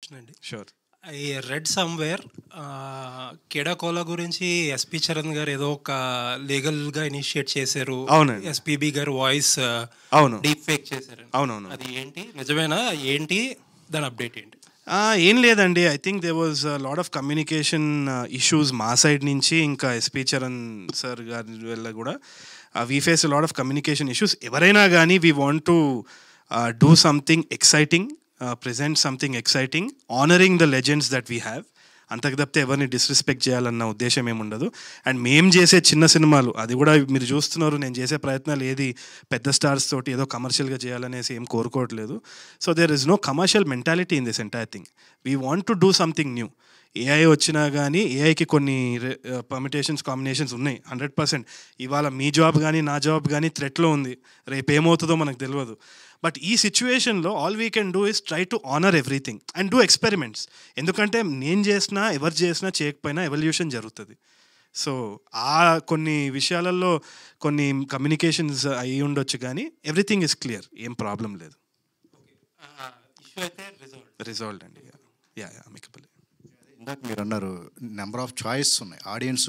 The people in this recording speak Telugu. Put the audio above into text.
క్వశ్చన్ అండి. షూర్. ఐ రెడ్ సమ్‌వేర్ కేడాకోలా గురించి ఎస్‌పి చరణ్ గారు ఏదో ఒక లీగల్‌గా ఇనిషియేట్ చేశారు. అవునండి. ఎస్‌పీబీ గారు వాయిస్ అవును. డీప్ ఫేక్ చేశారని. అవునవును. అది ఏంటి? నిజమేనా? ఏంటి? దాని అప్డేట్ ఏంటి? ఏం లేదండి. I think there was lot of communication issues మా సైడ్ నుంచి, ఇంకా ఎస్పి చరణ్ సార్ గారి వల్ల కూడా we face lot of communication issues. ఎవరైనా కానీ we want to do something exciting, present something exciting, honouring the legends that we have. అంతకు తప్పితే ఎవరిని డిస్రెస్పెక్ట్ చేయాలన్న ఉద్దేశం ఏముండదు. అండ్ మేము చేసే చిన్న సినిమాలు, అది కూడా మీరు చూస్తున్నారు, నేను చేసే ప్రయత్నాలు ఏది పెద్ద స్టార్స్ తోటి ఏదో కమర్షియల్గా చేయాలనేసి ఏం కోరుకోవట్లేదు. So there is no commercial mentality in this entire thing. We want to do something new. AI వచ్చినా కానీ ఏఐకి కొన్ని పర్మిటేషన్స్, కాంబినేషన్స్ ఉన్నాయి 100%. ఇవాళ మీ జాబ్ కానీ నా జాబ్ కానీ థ్రెట్లో ఉంది, రేపు ఏమవుతుందో మనకు తెలియదు. బట్ ఈ సిచ్యువేషన్లో all we can do is try to honour everything and do experiments. ఎందుకంటే నేను చేసినా, ఎవరు చేసినా, చేయకపోయినా ఎవల్యూషన్ జరుగుతుంది. సో కొన్ని విషయాలలో కొన్ని కమ్యూనికేషన్స్ అయ్యి ఉండొచ్చు, కానీ ఎవ్రీథింగ్ ఇస్ క్లియర్, ఏం ప్రాబ్లం లేదు. ఇష్యూ అయితే రిజాల్వ్డ్ అండి. Yeah amicable. ఇందాక మీరు అన్నారు నెంబర్ ఆఫ్ చాయిస్ ఉన్నాయి ఆడియన్స్.